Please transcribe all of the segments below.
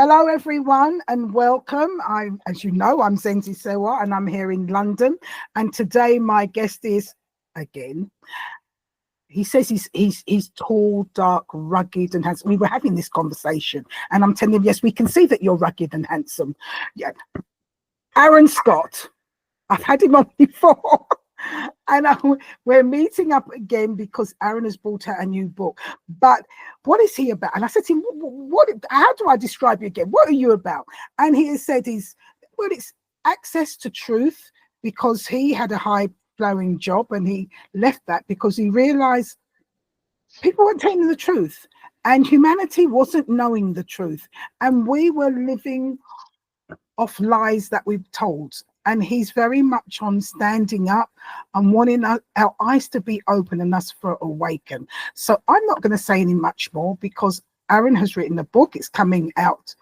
Hello, everyone, and welcome. As you know, I'm Zenzi Sewa, and I'm here in London. And today, my guest is again. He says he's tall, dark, rugged, and handsome. We were having this conversation, and I'm telling him, yes, we can see that you're rugged and handsome. Yeah, Aaron Scott. I've had him on before. And we're meeting up again because Aaron has brought out a new book. But what is he about? And I said to him, how do I describe you again? What are you about? And he has said it's access to truth, because he had a high flowing job and he left that because he realized people weren't telling the truth and humanity wasn't knowing the truth. And we were living off lies that we've told. And he's very much on standing up and wanting our eyes to be open and us to awaken. So I'm not going to say any much more because Aaron has written a book. It's coming out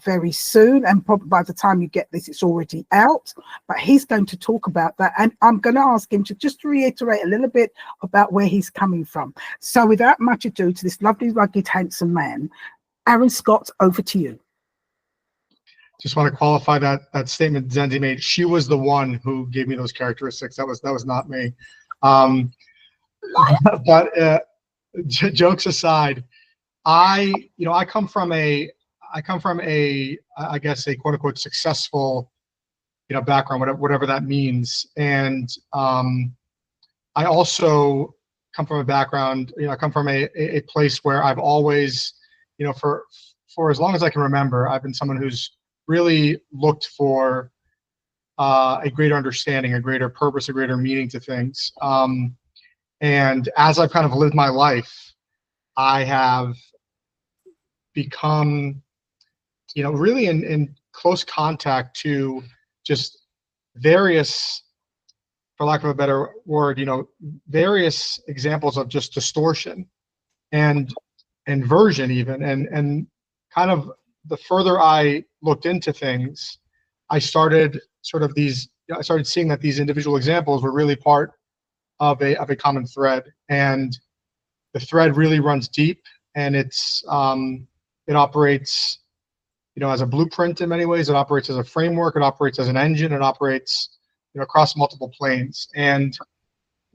very soon. And probably by the time you get this, it's already out. But he's going to talk about that. And I'm going to ask him to just reiterate a little bit about where he's coming from. So without much ado, to this lovely, rugged, handsome man, Aaron Scott, over to you. Just want to qualify that statement Zenzi made. She was the one who gave me those characteristics. That was not me. But jokes aside, I come from a I guess a quote unquote successful background, whatever that means. And I also come from a background. I come from a place where I've always for as long as I can remember, I've been someone who's really looked for a greater understanding, a greater purpose, a greater meaning to things. And as I've kind of lived my life, I have become, really in close contact to just various, for lack of a better word, various examples of just distortion and inversion even, and kind of the further I looked into things, I started seeing that these individual examples were really part of a common thread, and the thread really runs deep, and it operates, as a blueprint in many ways. It operates as a framework. It operates as an engine. It operates, across multiple planes. And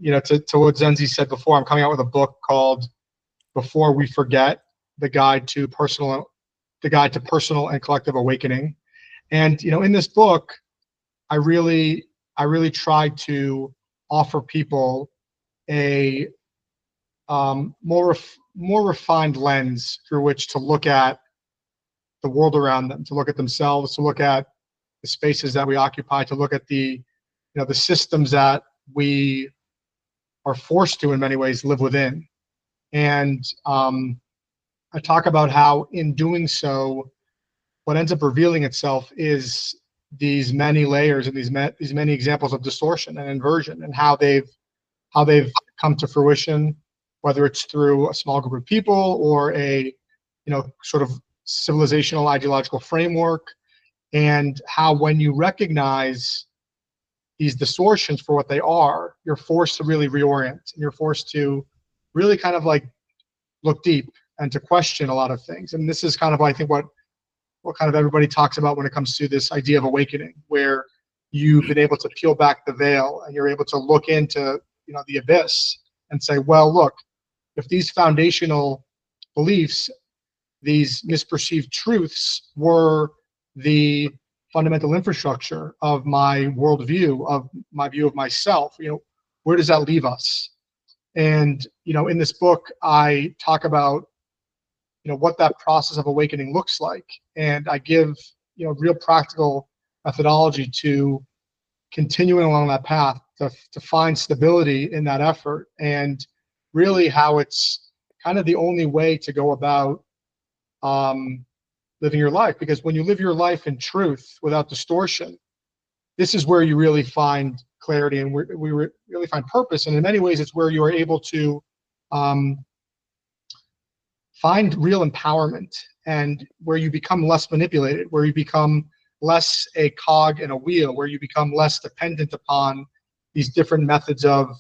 to what Zenzi said before, I'm coming out with a book called "Before We Forget: The Guide to Personal and Collective Awakening." And in this book, I really tried to offer people a more refined lens through which to look at the world around them, to look at themselves, to look at the spaces that we occupy, to look at the the systems that we are forced to, in many ways, live within. And I talk about how, in doing so, what ends up revealing itself is these many layers and these many examples of distortion and inversion, and how they've come to fruition, whether it's through a small group of people or a sort of civilizational ideological framework, and how when you recognize these distortions for what they are, you're forced to really reorient, and you're forced to really kind of like look deep and to question a lot of things. And this is kind of, I think, what kind of everybody talks about when it comes to this idea of awakening, where you've been able to peel back the veil and you're able to look into the abyss and say, well, look, if these foundational beliefs, these misperceived truths, were the fundamental infrastructure of my worldview, of my view of myself, where does that leave us? And in this book, I talk about what that process of awakening looks like, and I give real practical methodology to continuing along that path to find stability in that effort, and really how it's kind of the only way to go about living your life. Because when you live your life in truth without distortion, this is where you really find clarity, and we really find purpose. And in many ways, it's where you are able to find real empowerment, and where you become less manipulated, where you become less a cog in a wheel, where you become less dependent upon these different methods of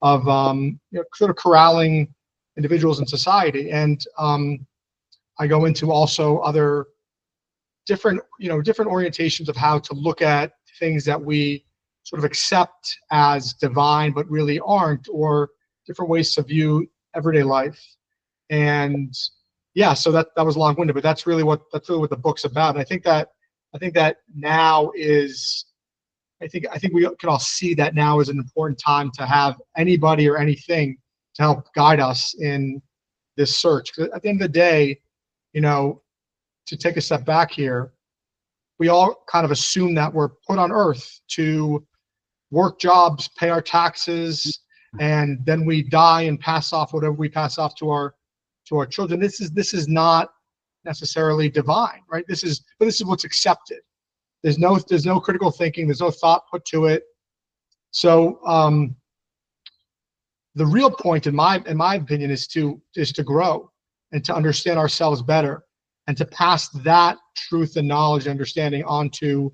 sort of corralling individuals in society. And I go into also other different orientations of how to look at things that we sort of accept as divine but really aren't, or different ways to view everyday life. And yeah, so that was long-winded, but that's really what the book's about. And I think that now is, I think we can all see that now is an important time to have anybody or anything to help guide us in this search. 'Cause at the end of the day, to take a step back here, we all kind of assume that we're put on earth to work jobs, pay our taxes, and then we die and pass off whatever we pass off to our children. This is not necessarily divine, right? This is what's accepted. There's no critical thinking. There's no thought put to it. So the real point, in my opinion, is to grow and to understand ourselves better, and to pass that truth and knowledge and understanding onto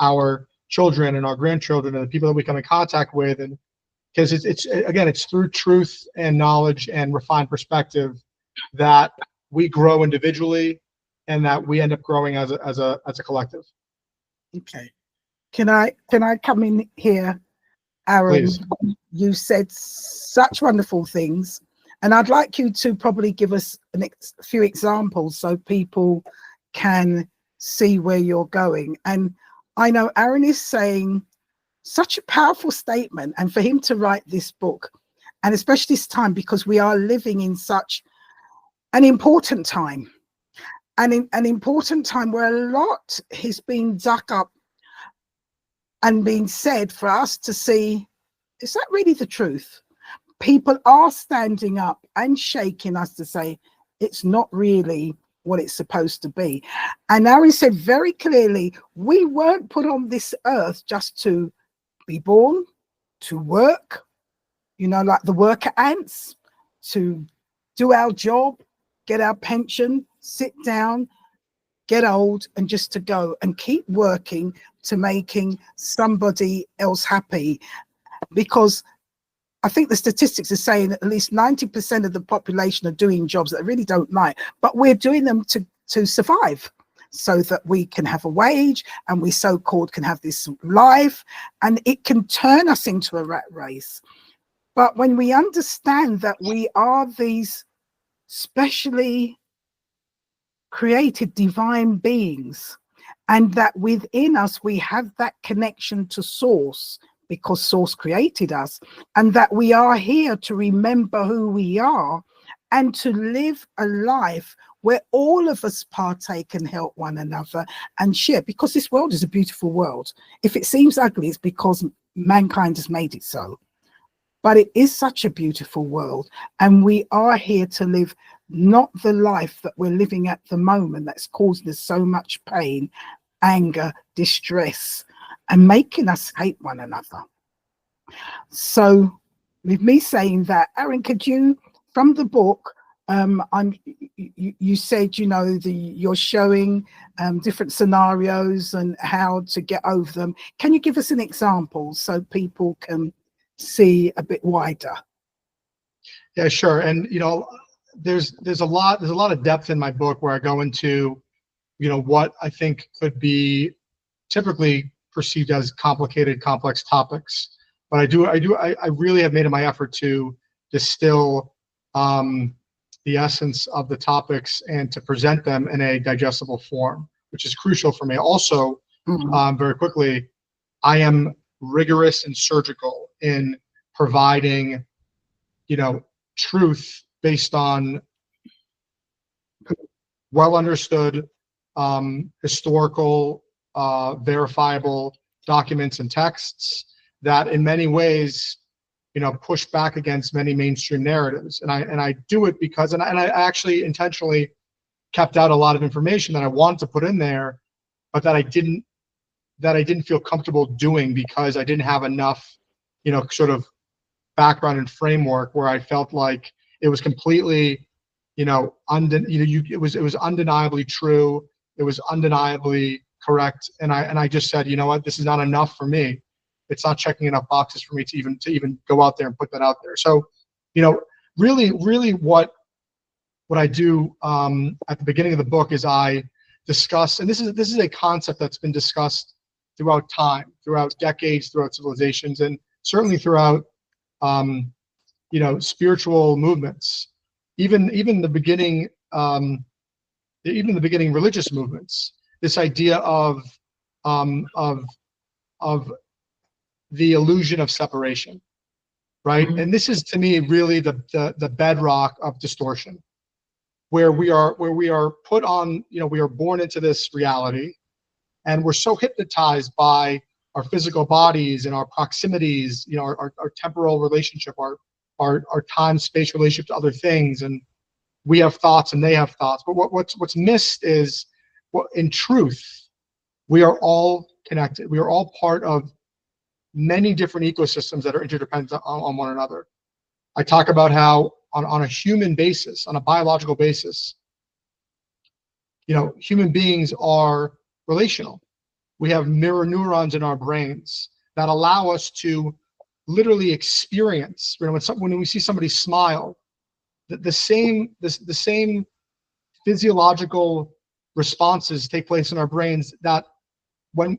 our children and our grandchildren and the people that we come in contact with. And because it's through truth and knowledge and refined perspective that we grow individually, and that we end up growing as a collective. Okay. Can I come in here, Aaron? Please. You said such wonderful things, and I'd like you to probably give us a few examples so people can see where you're going. And I know Aaron is saying such a powerful statement, and for him to write this book, and especially this time, because we are living in such an important time, and an important time where a lot has been dug up and being said for us to see, is that really the truth? People are standing up and shaking us to say it's not really what it's supposed to be. And Aaron said very clearly, we weren't put on this earth just to be born, to work, like the worker ants, to do our job, get our pension, sit down, get old, and just to go and keep working to making somebody else happy. Because I think the statistics are saying that at least 90% of the population are doing jobs that they really don't like, but we're doing them to survive, so that we can have a wage, and we so-called can have this life, and it can turn us into a rat race. But when we understand that we are these specially created divine beings, and that within us we have that connection to source, because source created us, and that we are here to remember who we are and to live a life where all of us partake and help one another and share, because this world is a beautiful world. If it seems ugly, it's because mankind has made it so. But it is such a beautiful world, and we are here to live not the life that we're living at the moment that's causing us so much pain, anger, distress, and making us hate one another. So with me saying that, Aaron, could you, from the book, you said, you're showing different scenarios and how to get over them. Can you give us an example so people can see a bit wider? Yeah, sure. And there's a lot of depth in my book where I go into what I think could be typically perceived as complicated, complex topics. But I really have made it my effort to distill the essence of the topics and to present them in a digestible form, which is crucial for me. Also, very quickly, I am rigorous and surgical in providing, truth based on well understood, historical, verifiable documents and texts that in many ways, push back against many mainstream narratives. And I do it because, and I actually intentionally kept out a lot of information that I wanted to put in there, but that I didn't feel comfortable doing because I didn't have enough, sort of background and framework where I felt like it was completely, it was undeniably true. It was undeniably correct. And I just said, you know what, this is not enough for me. It's not checking enough boxes for me to even go out there and put that out there. So, really what I do at the beginning of the book is I discuss, and this is a concept that's been discussed throughout time, throughout decades, throughout civilizations, and certainly throughout spiritual movements, even the beginning even the beginning religious movements. This idea of the illusion of separation, right? Mhm. And this is, to me, really the bedrock of distortion, where we are put on, we are born into this reality, and we're so hypnotized by our physical bodies and our proximities, our temporal relationship, our time space relationship to other things, and we have thoughts and they have thoughts. But what's missed is, in truth, we are all connected. We are all part of many different ecosystems that are interdependent on one another. I talk about how on a human basis, on a biological basis, human beings are relational. We have mirror neurons in our brains that allow us to literally experience, when we see somebody smile, the same physiological responses take place in our brains that when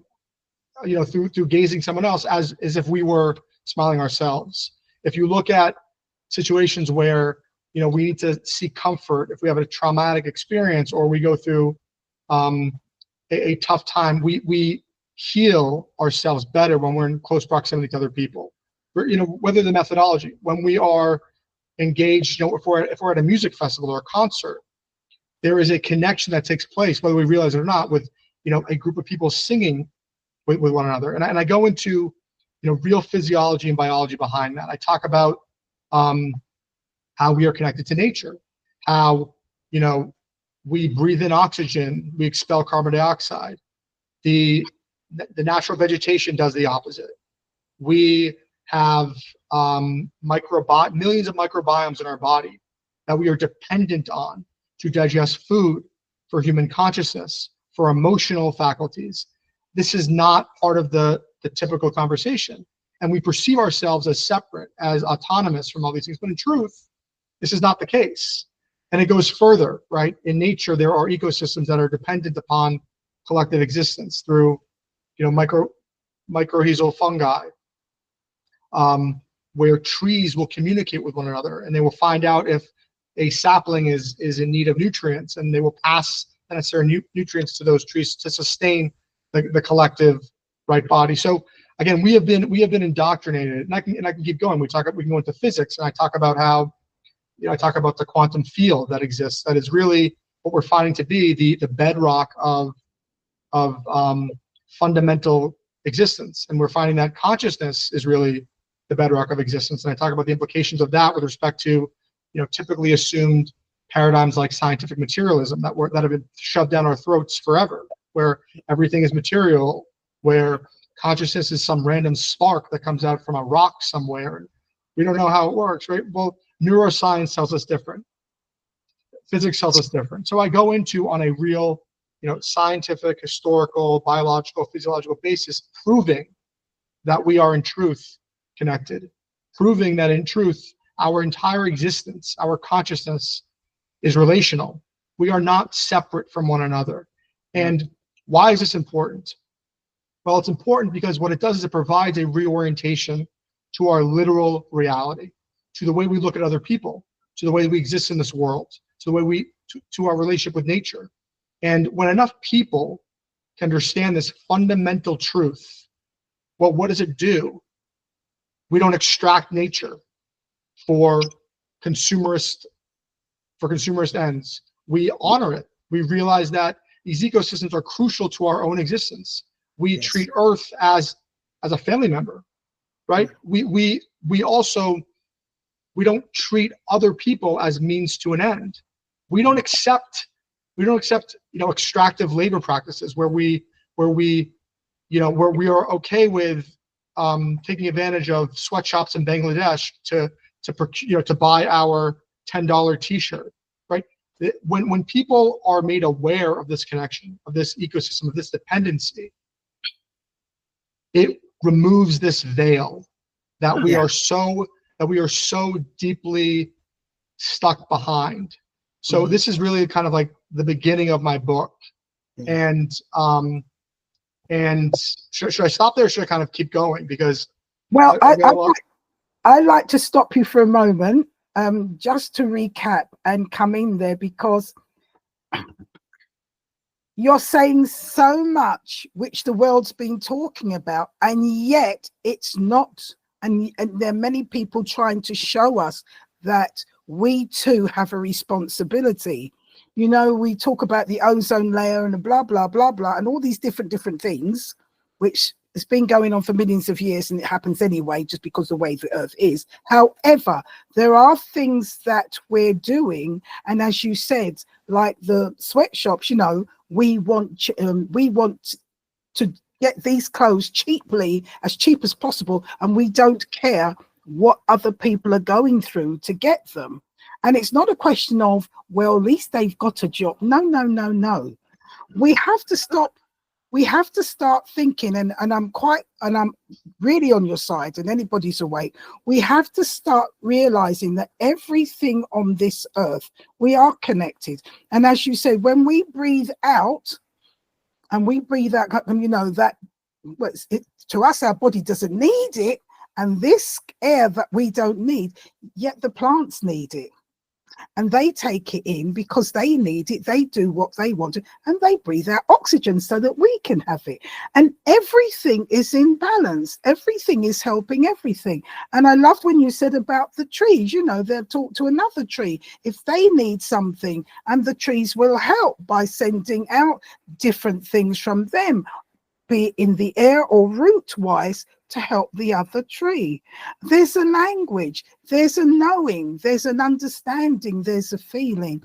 through gazing someone else, as if we were smiling ourselves. If you look at situations where we need to seek comfort, if we have a traumatic experience or we go through a tough time, we heal ourselves better when we're in close proximity to other people. Whether the methodology, when we are engaged, if we're at a music festival or a concert, there is a connection that takes place, whether we realize it or not, with a group of people singing with one another. And I go into real physiology and biology behind that. I talk about how we are connected to nature, how we breathe in oxygen, we expel carbon dioxide. The natural vegetation does the opposite. We have millions of microbiomes in our body that we are dependent on to digest food, for human consciousness, for emotional faculties. This is not part of the typical conversation. And we perceive ourselves as separate, as autonomous from all these things. But in truth, this is not the case. And it goes further, right? In nature, there are ecosystems that are dependent upon collective existence through, mycorrhizal fungi, where trees will communicate with one another, and they will find out if a sapling is in need of nutrients, and they will pass the necessary nutrients to those trees to sustain the collective body. So again, we have been indoctrinated, and I can keep going. We can go into physics, and I talk about how I talk about the quantum field that exists, that is really what we're finding to be the bedrock of fundamental existence, and we're finding that consciousness is really the bedrock of existence. And I talk about the implications of that with respect to typically assumed paradigms like scientific materialism that have been shoved down our throats forever, where everything is material, where consciousness is some random spark that comes out from a rock somewhere. We don't know how it works, right? Well, neuroscience tells us different. Physics tells us different. So I go into, on a real, scientific, historical, biological, physiological basis, proving that we are in truth connected, proving that in truth our entire existence, our consciousness, is relational. We are not separate from one another. And why is this important? Well, it's important because what it does is it provides a reorientation to our literal reality, to the way we look at other people, to the way we exist in this world, to the way to our relationship with nature. And when enough people can understand this fundamental truth, well, what does it do? We don't extract nature for consumerist ends. We honor it. We realize that these ecosystems are crucial to our own existence. We treat Earth as a family member, right? We don't treat other people as means to an end. We don't accept extractive labor practices where we are okay with taking advantage of sweatshops in Bangladesh to buy our $10 T-shirt, right? When people are made aware of this connection, of this ecosystem, of this dependency, it removes this veil that we are so deeply stuck behind. So this is really kind of like the beginning of my book, And should I stop there, or should I kind of keep going? Because well, I got a lot. I like to stop you for a moment, just to recap and come in there, because you're saying so much which the world's been talking about, and yet it's not. And there are many people trying to show us that we too have a responsibility. You know, we talk about the ozone layer and the blah, blah, blah, blah, and all these different things, which has been going on for millions of years, and it happens anyway, just because the way the earth is. However, there are things that we're doing. And as you said, like the sweatshops, you know, we want to get these clothes cheaply, as cheap as possible, and we don't care what other people are going through to get them. And it's not a question of, well, at least they've got a job. No, no, no, no. We have to stop. We have to start thinking, and I'm really on your side, and anybody's awake. We have to start realizing that everything on this earth, we are connected. And as you said, when we breathe out, and we breathe out, and you know that to us, our body doesn't need it, and this air that we don't need, yet the plants need it, and they take it in because they need it. They do what they want to, and they breathe out oxygen so that we can have it. And everything is in balance. Everything is helping everything. And I love when you said about the trees, you know, they'll talk to another tree if they need something, and the trees will help by sending out different things from them, be it in the air or root wise, to help the other tree. There's a language, there's a knowing, there's an understanding, there's a feeling.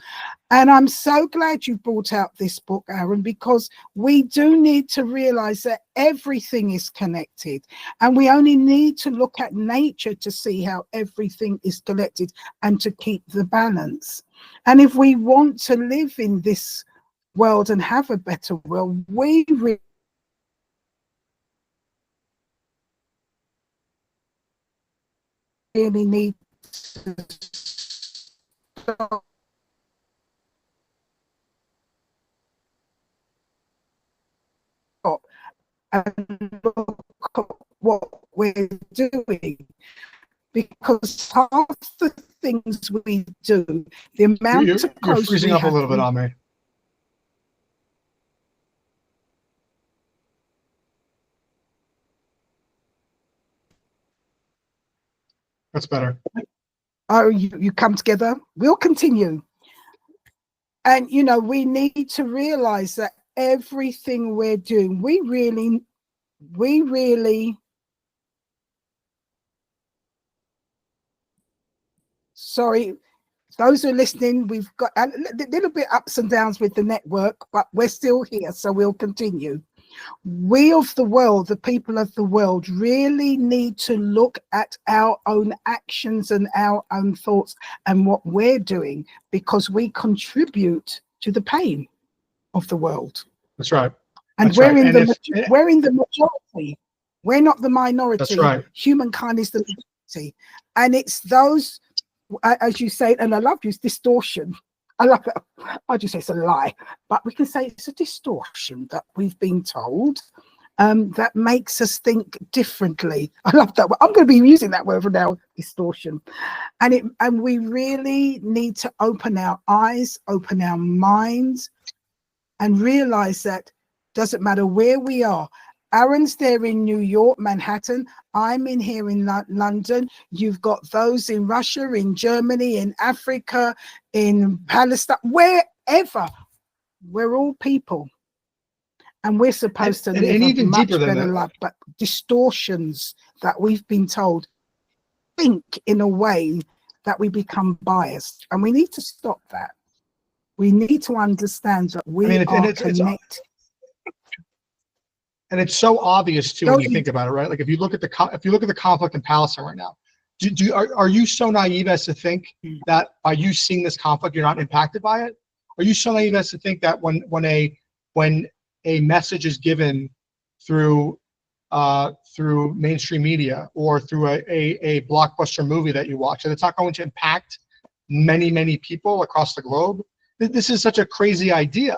And I'm so glad you brought out this book, Aaron, because we do need to realize that everything is connected, and we only need to look at nature to see how everything is connected and to keep the balance. And if we want to live in this world and have a better world, we really need to stop and look at what we're doing, because half the things we do, the amount of You're freezing up a little bit on me. That's better. Oh, you come together. We'll continue. And, you know, we need to realize that everything we're doing, we really, sorry, those who are listening, we've got a little bit ups and downs with the network, but we're still here, so we'll continue. We of the world, the people of the world, really need to look at our own actions and our own thoughts and what we're doing, because we contribute to the pain of the world. That's right. And That's we're right. in we're in the majority. We're not the minority. That's right. Humankind is the majority. And it's those, as you say, and I love you, distortion. I love it. I just say it's a lie, but we can say it's a distortion that we've been told, that makes us think differently. I love that word. I'm going to be using that word for now, distortion. And we really need to open our eyes, open our minds, and realize that doesn't matter where we are. Aaron's there in New York, Manhattan. I'm in here in London. You've got those in Russia, in Germany, in Africa, in Palestine, wherever. We're all people. And we're supposed to live a much better life. But distortions that we've been told, think in a way that we become biased. And we need to stop that. We need to understand that we are connected. And it's so obvious too when you think about it, right? Like if you look at the conflict in Palestine right now, are you so naive as to think that by you seeing this conflict, you're not impacted by it? Are you so naive as to think that when a message is given through mainstream media or through a blockbuster movie that you watch, that it's not going to impact many people across the globe? This is such a crazy idea.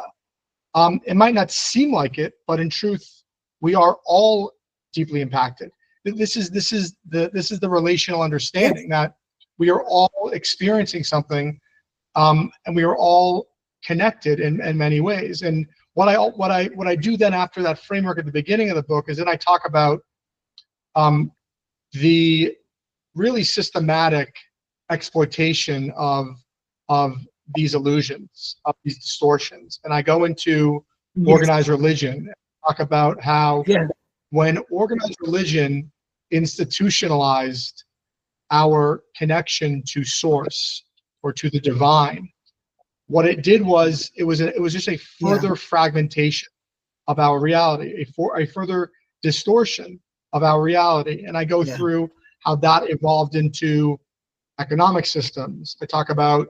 It might not seem like it, but in truth, we are all deeply impacted. This is the relational understanding that we are all experiencing something, and we are all connected in many ways. And what I do then after that framework at the beginning of the book is then I talk about the really systematic exploitation of these illusions, of these distortions. And I go into organized religion, talk about how when organized religion institutionalized our connection to source or to the divine, what it did was it was just a further fragmentation of our reality, a further distortion of our reality. And I go through how that evolved into economic systems. I talk about,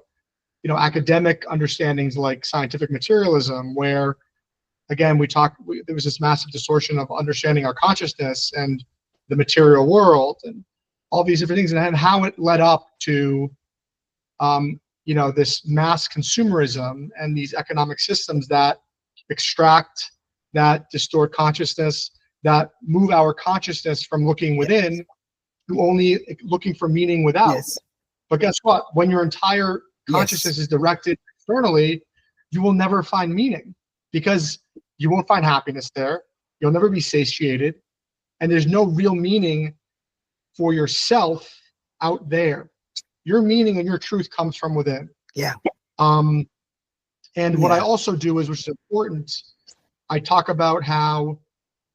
you know, academic understandings like scientific materialism, where again there was this massive distortion of understanding our consciousness and the material world and all these different things, and how it led up to you know, this mass consumerism and these economic systems that extract, that distort consciousness, that move our consciousness from looking within to only looking for meaning without. But guess what? When your entire consciousness is directed externally, you will never find meaning, because you won't find happiness there. You'll never be satiated, and there's no real meaning for yourself out there. Your meaning and your truth comes from within. And what I also do is, which is important, I talk about how,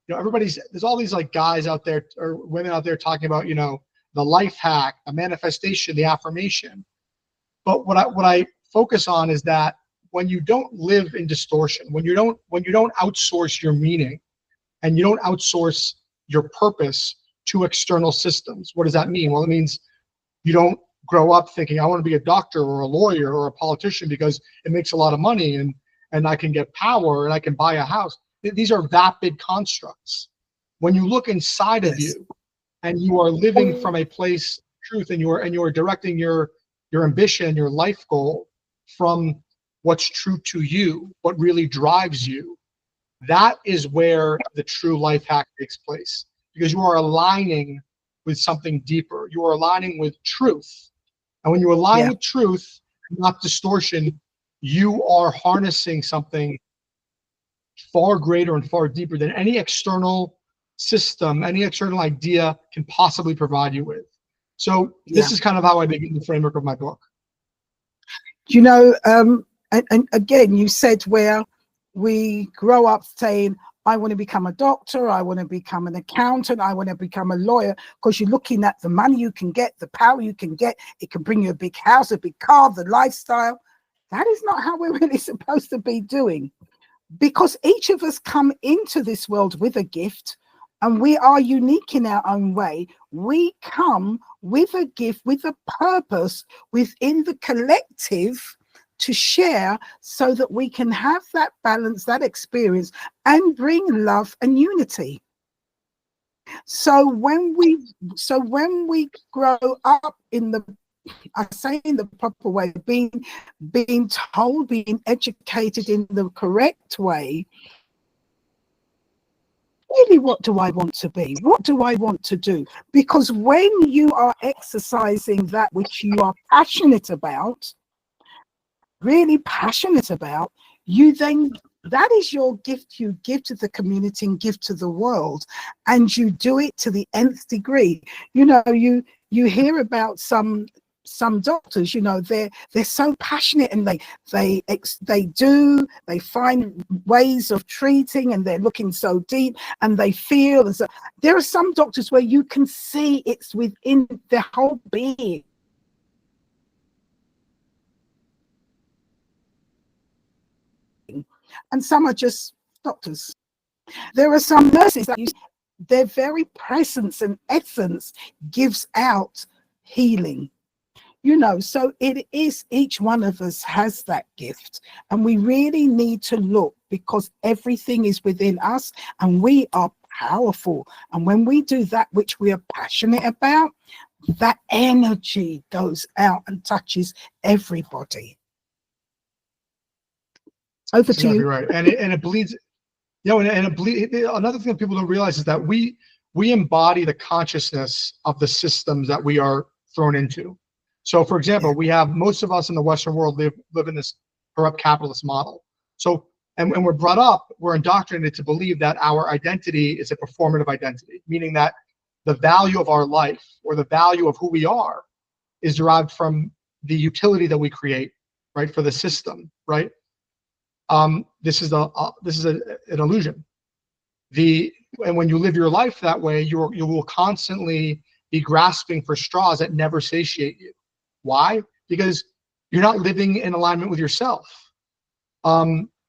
you know, there's all these like guys out there or women out there talking about, you know, the life hack, the manifestation, the affirmation. But what I focus on is that when you don't live in distortion, when you don't outsource your meaning and you don't outsource your purpose to external systems, what does that mean? Well, it means you don't grow up thinking, I want to be a doctor or a lawyer or a politician because it makes a lot of money and I can get power and I can buy a house. These are that big constructs. When you look inside of you and you are living from a place of truth, and you are directing your ambition, your life goal from what's true to you, what really drives you, that is where the true life hack takes place, because you are aligning with something deeper. You are aligning with truth. And when you align with truth, not distortion, you are harnessing something far greater and far deeper than any external system, any external idea can possibly provide you with. So this is kind of how I begin the framework of my book. You know, and again, you said where we grow up saying, I want to become a doctor, I want to become an accountant, I want to become a lawyer, because you're looking at the money you can get, the power you can get. It can bring you a big house, a big car, the lifestyle. That is not how we're really supposed to be doing, because each of us come into this world with a gift, and we are unique in our own way. We come with a gift, with a purpose within the collective to share, so that we can have that balance, that experience, and bring love and unity. So when we grow up in the, I say in the proper way, being told, being educated in the correct way, really, what do I want to be? What do I want to do? Because when you are exercising that which you are passionate about, really passionate about, you then, that is your gift. You give to the community and give to the world, and you do it to the nth degree. You know, you hear about some doctors, you know, they're so passionate, and they find ways of treating, and they're looking so deep, and they feel. And so there are some doctors where you can see it's within their whole being. And some are just doctors. There are some nurses that their very presence and essence gives out healing. You know, so it is, each one of us has that gift, and we really need to look, because everything is within us and we are powerful. And when we do that which we are passionate about, that energy goes out and touches everybody. Over to Exactly you. right. And it bleeds, and it bleed. Another thing that people don't realize is that we embody the consciousness of the systems that we are thrown into. So, for example, Yeah. we have, most of us in the Western world live in this corrupt capitalist model. So, and we're brought up, we're indoctrinated to believe that our identity is a performative identity, meaning that the value of our life or the value of who we are is derived from the utility that we create, right, for the system, right? This is an illusion. And when you live your life that way, you will constantly be grasping for straws that never satiate you. Why? Because you're not living in alignment with yourself.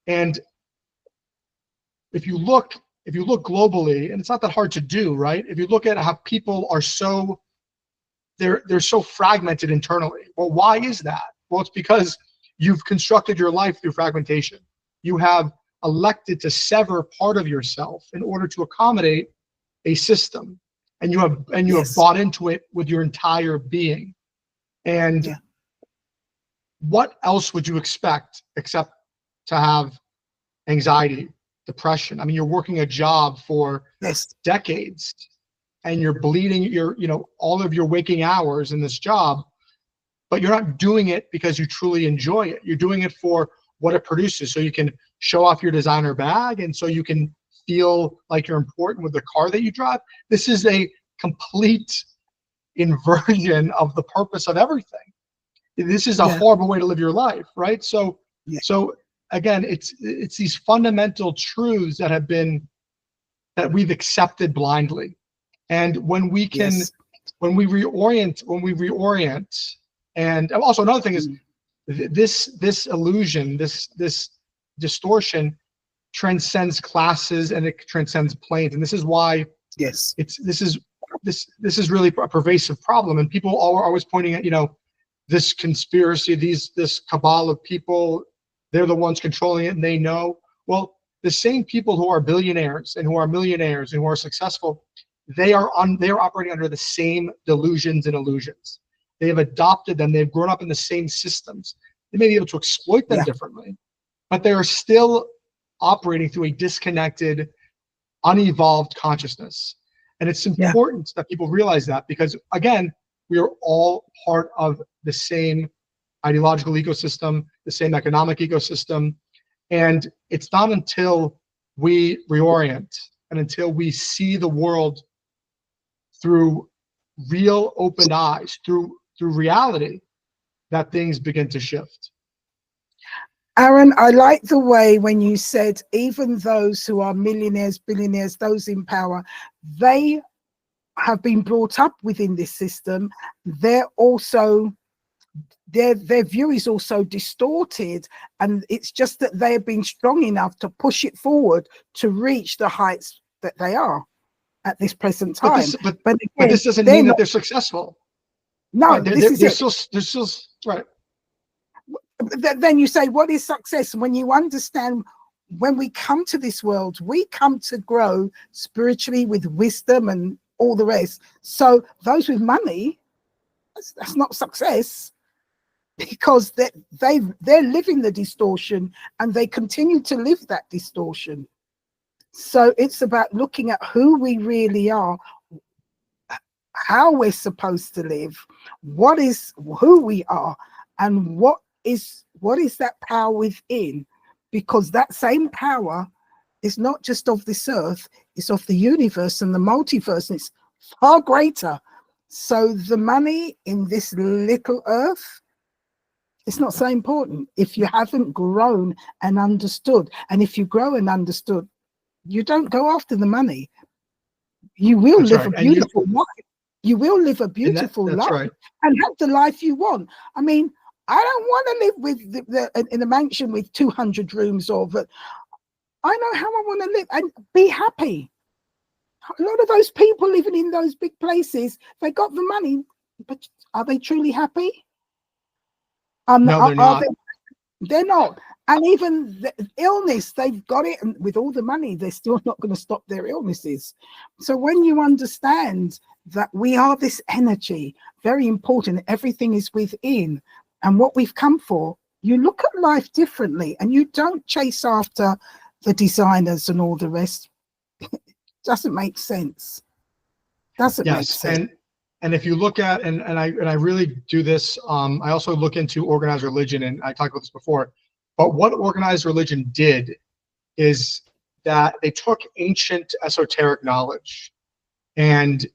And if you look globally, and it's not that hard to do, right? If you look at how people are they're so fragmented internally. Well, why is that? Well, it's because you've constructed your life through fragmentation. You have elected to sever part of yourself in order to accommodate a system, and you have Yes. bought into it with your entire being. And Yeah. what else would you expect except to have anxiety, depression? I mean, you're working a job for Yes. decades, and you're bleeding all of your waking hours in this job, but you're not doing it because you truly enjoy it. You're doing it for what it produces, so you can show off your designer bag, and so you can feel like you're important with the car that you drive. This is a complete inversion of the purpose of everything. This is a Yeah. horrible way to live your life, right? So, Yeah. so again, it's these fundamental truths that we've accepted blindly. And when we Yes. reorient, and also another thing is Mm. this illusion, this distortion transcends classes, and it transcends planes. And this is why Yes. this is really a pervasive problem. And people are always pointing at, this conspiracy, this cabal of people, they're the ones controlling it, and they know. Well, the same people who are billionaires and who are millionaires and who are successful, they are operating under the same delusions and illusions. They have adopted them. They've grown up in the same systems. They may be able to exploit them Yeah. differently, but they are still operating through a disconnected, unevolved consciousness. And it's Yeah. important that people realize that, because again, we are all part of the same ideological ecosystem, the same economic ecosystem. And it's not until we reorient and until we see the world through real open eyes, through reality, that things begin to shift. Aaron, I like the way when you said even those who are millionaires, billionaires, those in power, they have been brought up within this system. They're also their view is also distorted, and it's just that they have been strong enough to push it forward to reach the heights that they are at this present But time. this, but again, this doesn't they're mean that not, they're successful. no, Right? this is it. They're still right. Then you say, what is success? When you understand, when we come to this world, we come to grow spiritually with wisdom and all the rest. So those with money, that's not success, because they're living the distortion, and they continue to live that distortion. So it's about looking at who we really are, how we're supposed to live, what is who we are, and what is that power within, because that same power is not just of this earth, it's of the universe and the multiverse, and it's far greater. So the money in this little earth, it's not so important if you haven't grown and understood. And if you grow and understood, you don't go after the money. You will That's live right. a beautiful life. You will live a beautiful That's life, right. and have the life you want. I mean, I don't want to live with in a mansion with 200 rooms, but I know how I want to live and be happy. A lot of those people living in those big places, they got the money, but are they truly happy? No, they're not. They're not. And even the illness, they've got it, and with all the money, they're still not going to stop their illnesses. So when you understand that we are this energy, very important, everything is within, and what we've come for You look at life differently, and you don't chase after the designers and all the rest. Doesn't make sense. Doesn't make Yes, sense. and if you look at, and I really do this, I also look into organized religion, and I talked about this before, but what organized religion did is that they took ancient esoteric knowledge, and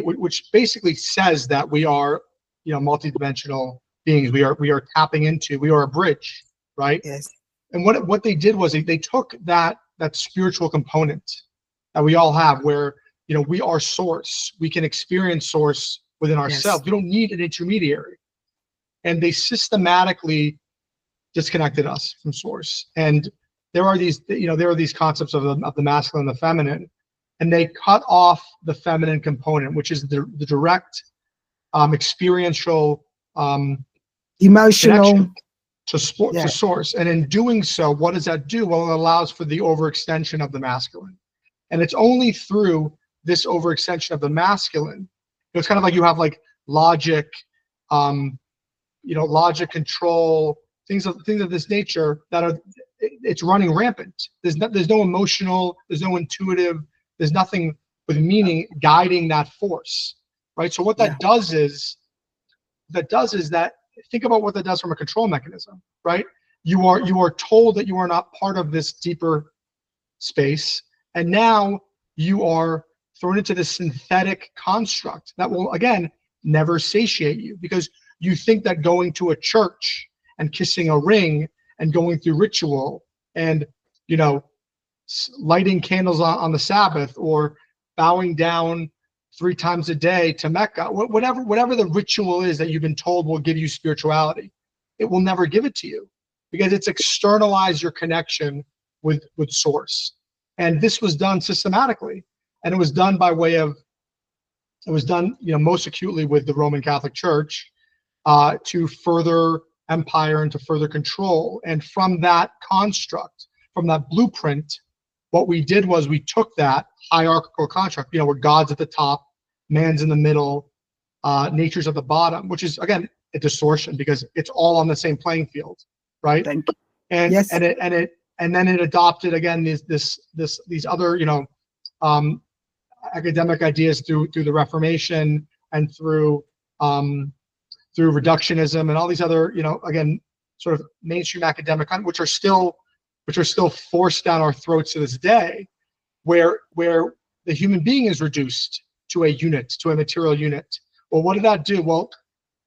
which basically says that we are, multidimensional beings. We are tapping into, we are a bridge, right? Yes. And what they did was they took that spiritual component that we all have, where we are source. We can experience source within ourselves. Yes. We don't need an intermediary. And they systematically disconnected us from source. And there are these concepts of the masculine and the feminine, and they cut off the feminine component, which is the direct experiential Emotional. connection to source. And in doing so, what does that do? Well, it allows for the overextension of the masculine. And it's only through this overextension of the masculine. It's kind of like you have like logic, logic, control, things of this nature that it's running rampant. There's no emotional, there's no intuitive, there's nothing with meaning guiding that force, right? So what that does is that think about what that does from a control mechanism, right? You are told that you are not part of this deeper space, and now you are thrown into this synthetic construct that will, again, never satiate you, because you think that going to a church and kissing a ring and going through ritual and lighting candles on the Sabbath, or bowing down 3 times a day to Mecca, whatever the ritual is that you've been told will give you spirituality, it will never give it to you, because it's externalized your connection with source. And this was done systematically, and it was done most acutely with the Roman Catholic Church, to further empire and to further control. And from that construct, from that blueprint, what we did was we took that hierarchical construct, where God's at the top, man's in the middle, nature's at the bottom, which is, again, a distortion, because it's all on the same playing field, right? Thank you. And Yes. and then it adopted, again, these other academic ideas through the Reformation, and through reductionism and all these other, again, sort of mainstream academic, which are still forced down our throats to this day, where the human being is reduced to a unit, to a material unit. Well, what did that do? Well,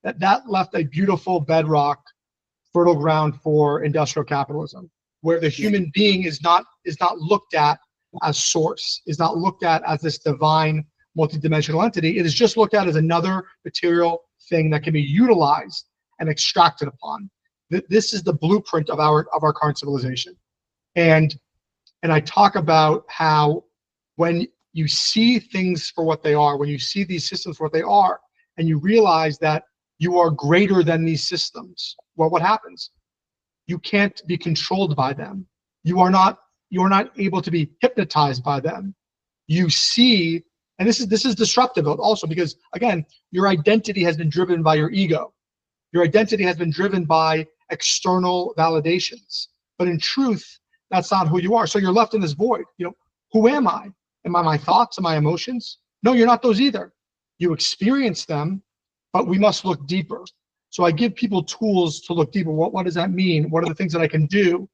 that left a beautiful bedrock, fertile ground for industrial capitalism, where the human being is not looked at as source, is not looked at as this divine multidimensional entity. It is just looked at as another material thing that can be utilized and extracted upon. This is the blueprint of our current civilization. And I talk about how when you see things for what they are, when you see these systems for what they are, and you realize that you are greater than these systems, well, what happens? You can't be controlled by them. You are not able to be hypnotized by them. You see, and this is disruptive also, because, again, your identity has been driven by your ego. Your identity has been driven by external validations. But in truth, that's not who you are. So you're left in this void. Who am I? Am I my thoughts? Am I emotions? No, you're not those either. You experience them, but we must look deeper. So I give people tools to look deeper. What does that mean? What are the things that I can do?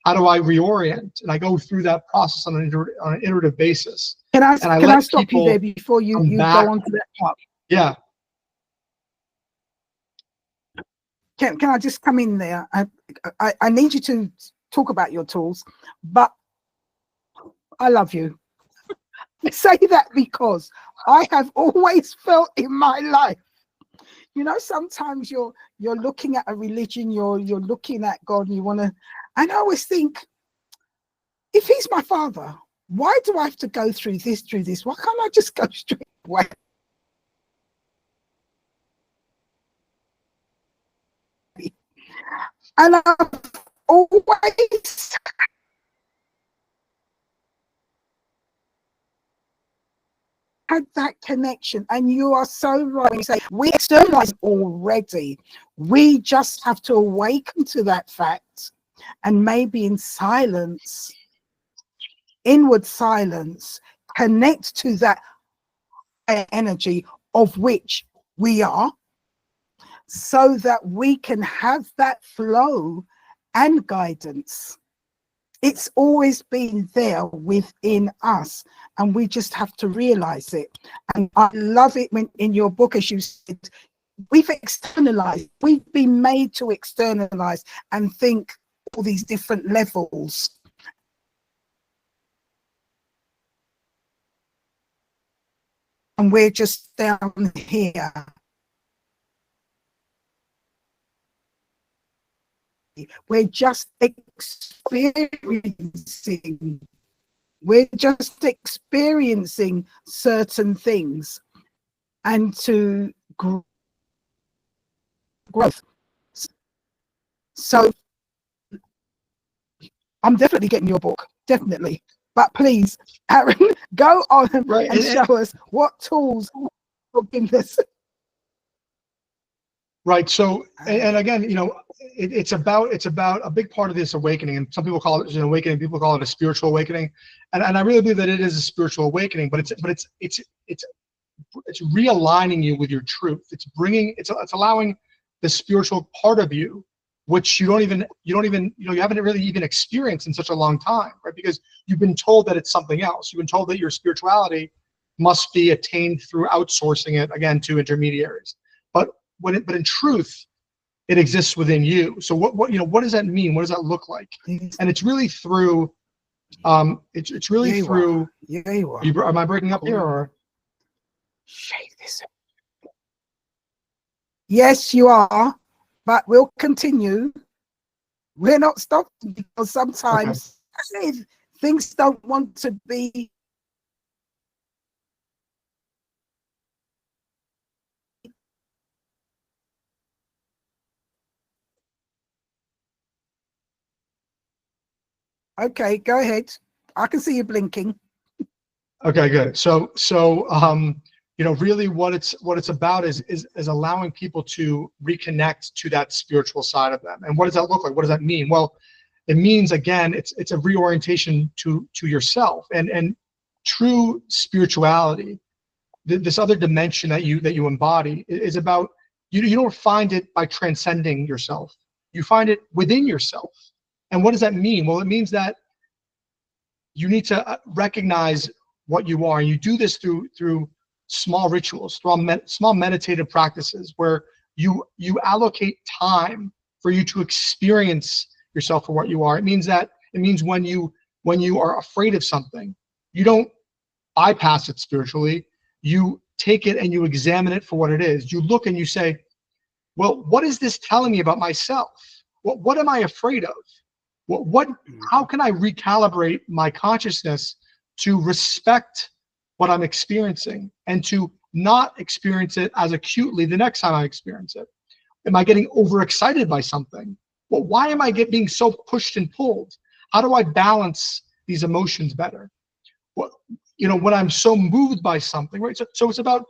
How do I reorient? And I go through that process on an iterative basis. Can I stop you there before you go on to that part? Yeah. Can I just come in there? I need you to talk about your tools, but I love you. I say that because I have always felt in my life, sometimes you're looking at a religion, you're looking at God, and you want to, and I always think, if he's my father, why do I have to go through this? Why can't I just go straight away? And I've always had that connection. And you are so right. You say we externalize already. We just have to awaken to that fact, and maybe in silence, inward silence, connect to that energy of which we are, so that we can have that flow and guidance. It's always been there within us, and we just have to realize it. And I love it when in your book, as you said, we've externalized, we've been made to externalize and think all these different levels. And we're just down here. We're just experiencing. We're just experiencing certain things, and to growth. So I'm definitely getting your book, definitely. But please, Aaron, go on and show us what tools for forgiveness. Right. So, and again, you know, it's about a big part of this awakening, and some people call it an awakening, people call it a spiritual awakening, and I really believe that it is a spiritual awakening, but it's realigning you with your truth. It's allowing the spiritual part of you, which you haven't really even experienced in such a long time, right? Because you've been told that it's something else. You've been told that your spirituality must be attained through outsourcing it again to intermediaries. But in truth, it exists within you. So what does that mean? What does that look like? And it's really through it's really through. Am I breaking up here or? Shake this. Yes, you are, but we'll continue. We're not stopping because sometimes things don't want to be. Okay, go ahead. I can see you blinking. Okay, good. So really what it's about is allowing people to reconnect to that spiritual side of them. And what does that look like? What does that mean? Well, it means, again, it's a reorientation to yourself, and true spirituality, this other dimension that you embody, is about you don't find it by transcending yourself. You find it within yourself. And what does that mean? Well, it means that you need to recognize what you are, and you do this through small rituals, small meditative practices, where you allocate time for you to experience yourself for what you are. It means when you are afraid of something, you don't bypass it spiritually. You take it and you examine it for what it is. You look and you say, well, what is this telling me about myself? What am I afraid of? How can I recalibrate my consciousness to respect what I'm experiencing and to not experience it as acutely the next time I experience it? Am I getting overexcited by something? Well, why am I being so pushed and pulled? How do I balance these emotions better? When I'm so moved by something, right? So it's about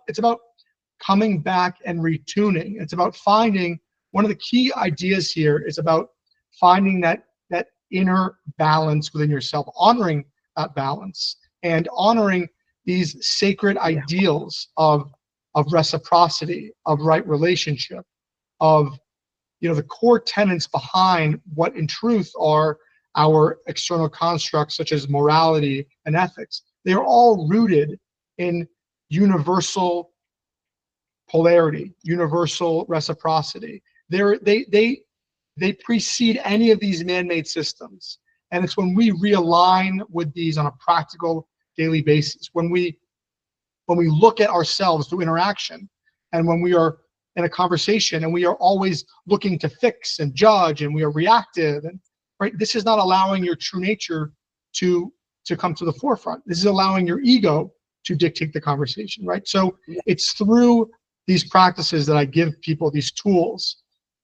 coming back and retuning. It's about finding, one of the key ideas here is about finding that inner balance within yourself, honoring that balance, and honoring these sacred ideals of reciprocity, of right relationship, of the core tenets behind what in truth are our external constructs, such as morality and ethics. They are all rooted in universal polarity, universal reciprocity. They precede any of these man-made systems. And it's when we realign with these on a practical daily basis, when we look at ourselves through interaction, and when we are in a conversation and we are always looking to fix and judge, and we are reactive, and right, this is not allowing your true nature to come to the forefront. This is allowing your ego to dictate the conversation, right? So it's through these practices that I give people these tools,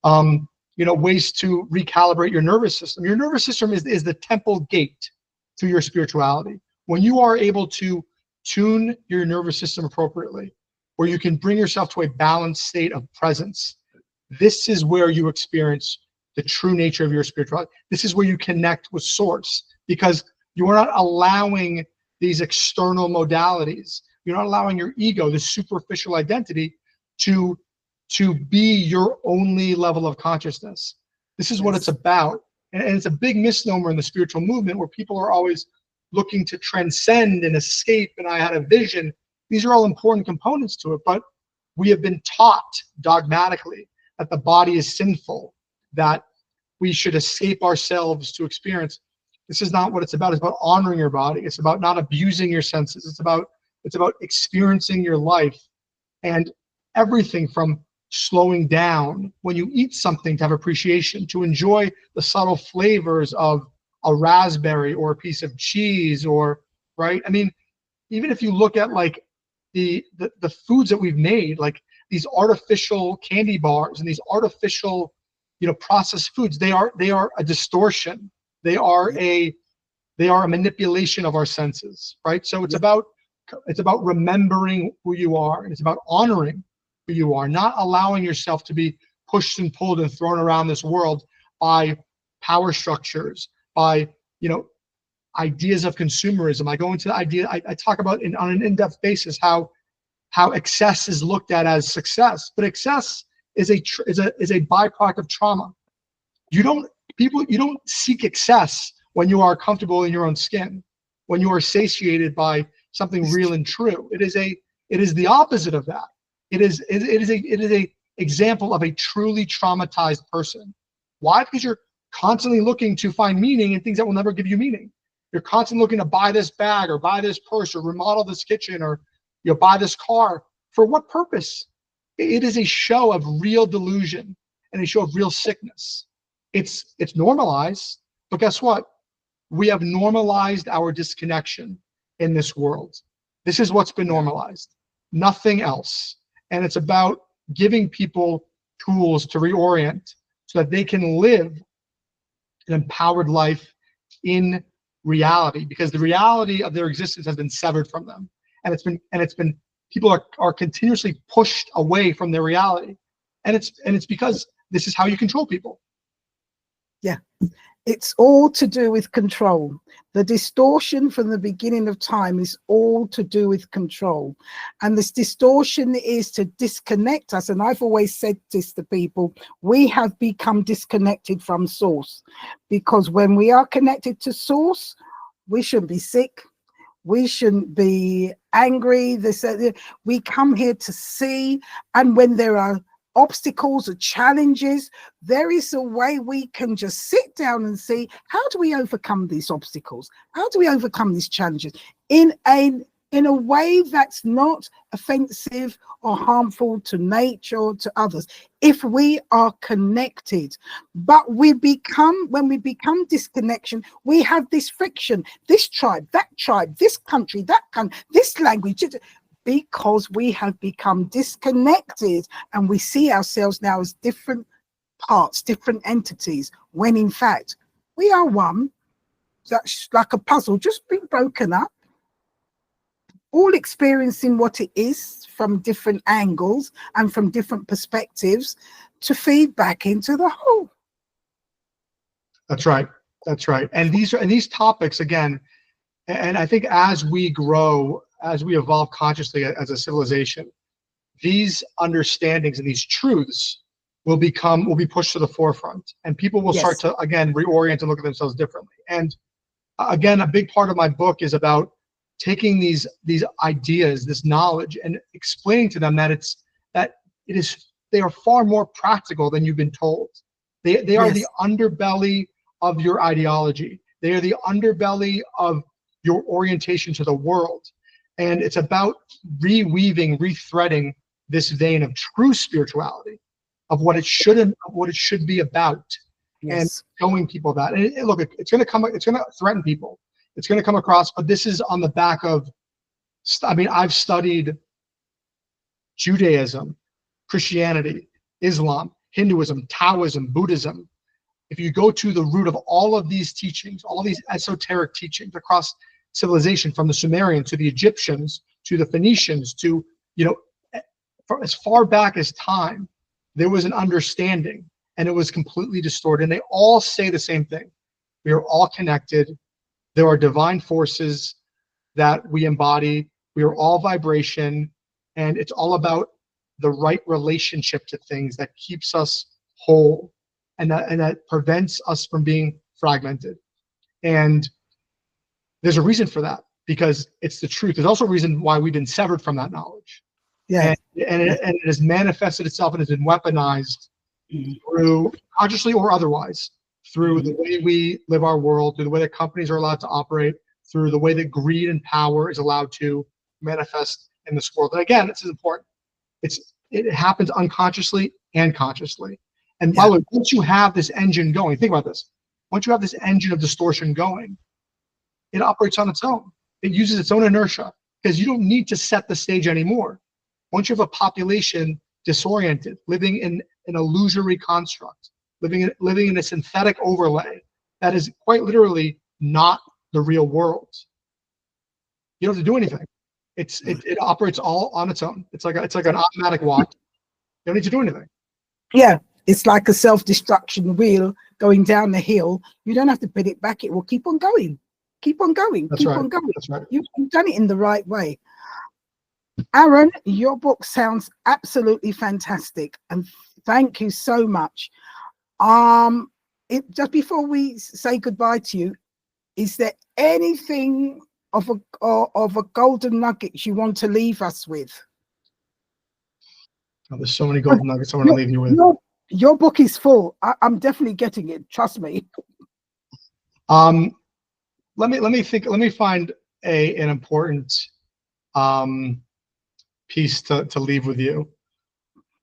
ways to recalibrate your nervous system. Your nervous system is the temple gate to your spirituality. When you are able to tune your nervous system appropriately, where you can bring yourself to a balanced state of presence, this is where you experience the true nature of your spirituality. This is where you connect with source, because you are not allowing these external modalities. You're not allowing your ego, this superficial identity, to be your only level of consciousness. This is what it's about. And it's a big misnomer in the spiritual movement, where people are always looking to transcend and escape, and I had a vision. These are all important components to it, but we have been taught dogmatically that the body is sinful, that we should escape ourselves to experience. This is not what it's about. It's about honoring your body. It's about not abusing your senses. It's about experiencing your life, and everything from slowing down when you eat something to have appreciation, to enjoy the subtle flavors of a raspberry or a piece of cheese, or right. I mean, even if you look at like the foods that we've made, like these artificial candy bars and these artificial, processed foods, they are a distortion. They are a manipulation of our senses, right? So it's about remembering who you are, and it's about honoring who you are, not allowing yourself to be pushed and pulled and thrown around this world by power structures, by ideas of consumerism. I go into the idea. I talk about on an in-depth basis how excess is looked at as success, but excess is a byproduct of trauma. You don't seek excess when you are comfortable in your own skin, when you are satiated by something real and true. It is the opposite of that. It is a example of a truly traumatized person. Why? Because you're constantly looking to find meaning in things that will never give you meaning. You're constantly looking to buy this bag or buy this purse or remodel this kitchen or buy this car. For what purpose? It is a show of real delusion and a show of real sickness. It's normalized, but guess what? We have normalized our disconnection in this world. This is what's been normalized, nothing else. And it's about giving people tools to reorient so that they can live an empowered life in reality, because the reality of their existence has been severed from them. And it's been people are continuously pushed away from their reality. And it's because this is how you control people. Yeah. It's all to do with control. The distortion from the beginning of time is all to do with control. And this distortion is to disconnect us. And I've always said this to people, we have become disconnected from source, because when we are connected to source, we shouldn't be sick. We shouldn't be angry. We come here to see. And when there are obstacles or challenges, there is a way we can just sit down and see, how do we overcome these obstacles? How do we overcome these challenges in a way that's not offensive or harmful to nature or to others, if we are connected? But when we become disconnection, we have this friction, this tribe, this country, that country, this language, because we have become disconnected and we see ourselves now as different parts, different entities, when in fact we are one. That's like a puzzle just being broken up, all experiencing what it is from different angles and from different perspectives to feed back into the whole. That's right. And these topics, again, and I think as we grow, as we evolve consciously as a civilization, these understandings and these truths will be pushed to the forefront, and people will start to, again, reorient and look at themselves differently. And again, a big part of my book is about taking these ideas, this knowledge, and explaining to them that they are far more practical than you've been told. They are the underbelly of your ideology. They are the underbelly of your orientation to the world. And it's about reweaving, rethreading this vein of true spirituality, of what it should be about, and showing people that. And look, it's going to threaten people. It's going to come across, but this is on the back of, I've studied Judaism, Christianity, Islam, Hinduism, Taoism, Buddhism. If you go to the root of all of these teachings, all these esoteric teachings across civilization, from the Sumerians to the Egyptians to the Phoenicians to, from as far back as time, there was an understanding, and it was completely distorted. And they all say the same thing. We are all connected. There are divine forces that we embody. We are all vibration, and it's all about the right relationship to things that keeps us whole, and that prevents us from being fragmented. And there's a reason for that, because it's the truth. There's also a reason why we've been severed from that knowledge. Yeah. And it has manifested itself and has been weaponized through, consciously or otherwise, through the way we live our world, through the way that companies are allowed to operate, through the way that greed and power is allowed to manifest in this world. And again, this is important. It happens unconsciously and consciously. And by the way, once you have this engine going, think about this. Once you have this engine of distortion going, it operates on its own. It uses its own inertia, because you don't need to set the stage anymore. Once you have a population disoriented, living in an illusory construct, living in a synthetic overlay that is quite literally not the real world, you don't have to do anything. It operates all on its own. It's like an automatic watch. You don't need to do anything. Yeah, it's like a self-destruction wheel going down the hill. You don't have to put it back. It will keep on going. Keep on going. That's keep right. on going. That's right. You've done it in the right way. Aaron, your book sounds absolutely fantastic, and thank you so much. Just before we say goodbye to you, is there anything of a golden nugget you want to leave us with? Oh, there's so many golden nuggets I want to leave you with. Your book is full. I'm definitely getting it. Trust me. Let me think. Let me find an important piece to leave with you.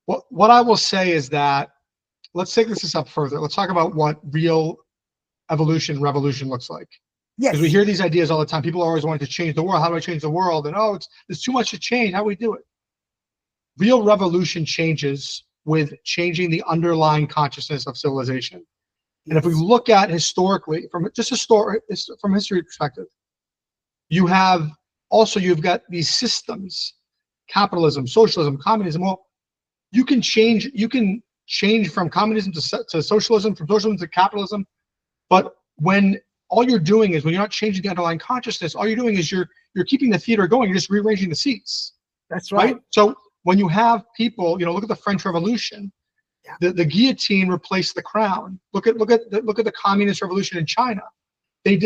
What I will say is that, let's take this a step further. Let's talk about what real revolution looks like. Yes. Because we hear these ideas all the time. People are always wanting to change the world. How do I change the world? And there's too much to change. How do we do it? Real revolution changes with changing the underlying consciousness of civilization. And if we look at historically, from history perspective, you've got these systems, capitalism, socialism, communism. Well, you can change from communism to socialism, from socialism to capitalism. But when all you're doing is, when you're not changing the underlying consciousness, all you're doing is you're keeping the theater going. You're just rearranging the seats. That's right. So when you have people, look at the French Revolution. The guillotine replaced the crown. Look at the communist revolution in China. They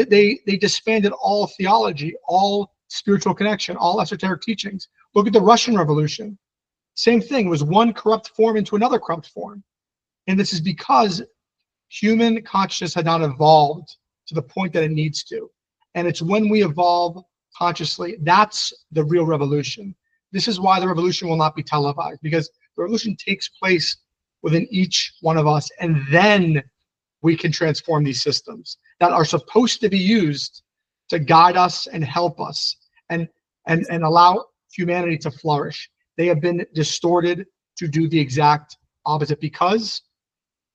disbanded all theology, all spiritual connection, all esoteric teachings. Look at the Russian Revolution. Same thing. It was one corrupt form into another corrupt form. And this is because human consciousness had not evolved to the point that it needs to. And it's when we evolve consciously, that's the real revolution. This is why the revolution will not be televised, because the revolution takes place within each one of us, and then we can transform these systems that are supposed to be used to guide us and help us and allow humanity to flourish. They have been distorted to do the exact opposite, because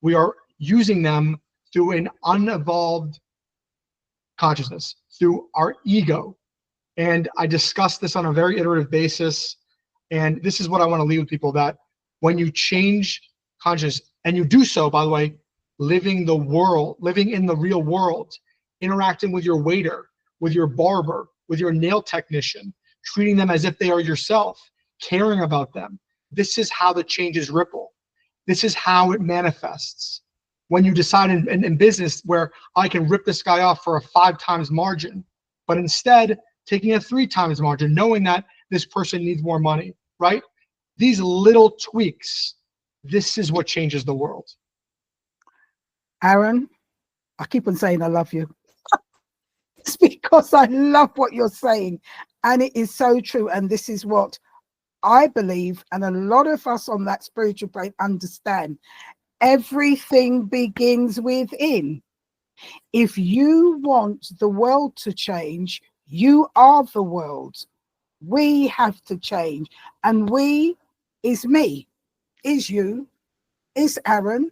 we are using them through an unevolved consciousness, through our ego. And I discuss this on a very iterative basis. And this is what I want to leave with people, that when you change consciousness, and you do so, by the way, living in the real world, interacting with your waiter, with your barber, with your nail technician, treating them as if they are yourself, caring about them. This is how the changes ripple. This is how it manifests. When you decide in business, where I can rip this guy off for a 5 times margin, but instead taking a 3 times margin, knowing that this person needs more money, right? These little tweaks, this is what changes the world. Aaron, I keep on saying I love you. It's because I love what you're saying. And it is so true. And this is what I believe, and a lot of us on that spiritual plane understand. Everything begins within. If you want the world to change, you are the world. We have to change. And we is me, is you, is Aaron,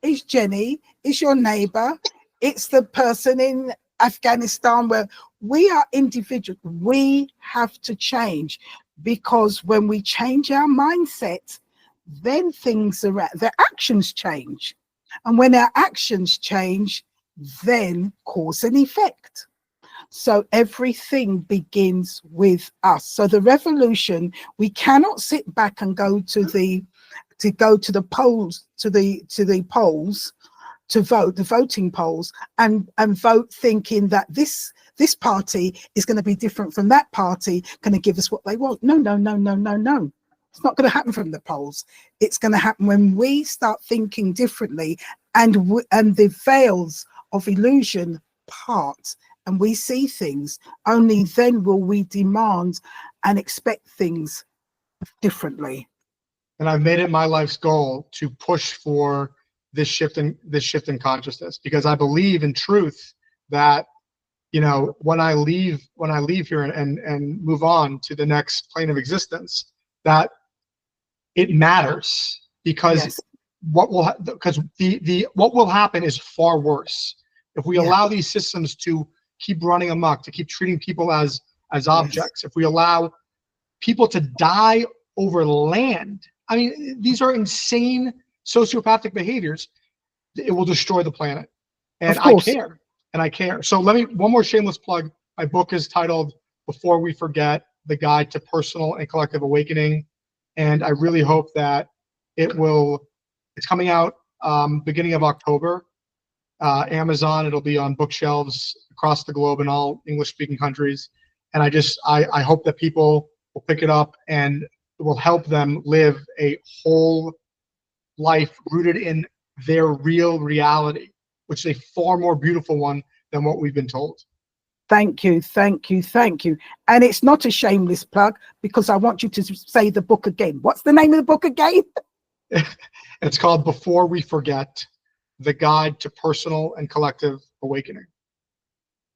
is Jenny, is your neighbor, it's the person in Afghanistan where we are individual. We have to change, because when we change our mindset, then things are, the actions change. And when our actions change, then cause and effect. So everything begins with us. So the revolution, we cannot sit back and go to the polls, to the polls, to vote, the voting polls, and vote thinking that this party is going to be different from that party, going to give us what they want. No, no, no, no, no, no. It's not going to happen from the polls. It's going to happen when we start thinking differently, and the veils of illusion part, and we see things. Only then will we demand and expect things differently. And I've made it my life's goal to push for this shift in consciousness, because I believe in truth that, you know, when I leave here and move on to the next plane of existence, that it matters, because Yes. what will happen is far worse if we allow these systems to keep running amok, to keep treating people as objects. If we allow people to die over land, I mean, these are insane sociopathic behaviors. It will destroy the planet, and I care. So let me, one more shameless plug. My book is titled Before We Forget: The Guide to Personal and Collective Awakening, and I really hope that it's coming out beginning of October. Amazon, it'll be on bookshelves across the globe in all English-speaking countries, and I hope that people will pick it up and it will help them live a whole life rooted in their real reality, which is a far more beautiful one than what we've been told. Thank you, thank you, thank you. And it's not a shameless plug, because I want you to say the book again. What's the name of the book again? It's called Before We Forget: The Guide to Personal and Collective Awakening.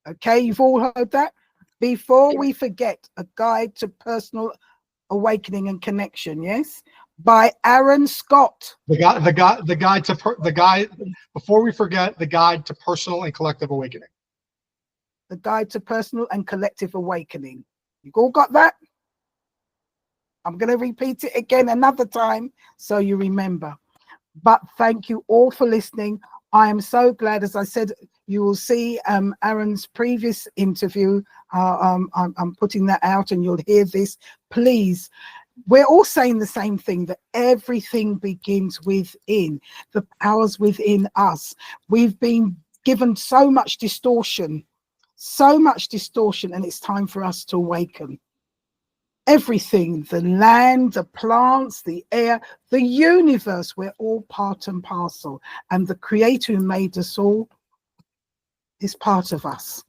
Okay, you've all heard that. Before We Forget: A Guide to Personal Awakening and Connection. Yes, by Aaron Scott. Before We Forget: The Guide to Personal and Collective Awakening. The Guide to Personal and Collective Awakening. You all got that? I'm going to repeat it again another time so you remember. But thank you all for listening. I am so glad. As I said, you will see Aaron's previous interview. I'm putting that out and you'll hear this. Please, we're all saying the same thing, that everything begins within, the powers within us. We've been given so much distortion, and it's time for us to awaken. Everything, the land, the plants, the air, the universe, we're all part and parcel. And the Creator who made us all is part of us.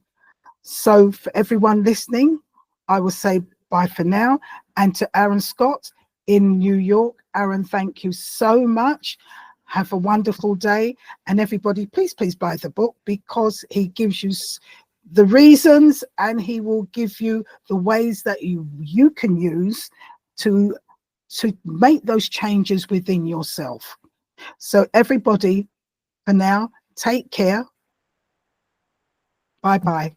So for everyone listening, I will say bye for now. And to Aaron Scott in New York, Aaron, thank you so much. Have a wonderful day. And everybody, please buy the book, because he gives you the reasons, and he will give you the ways that you can use to make those changes within yourself. So everybody, for now, take care. Bye-bye.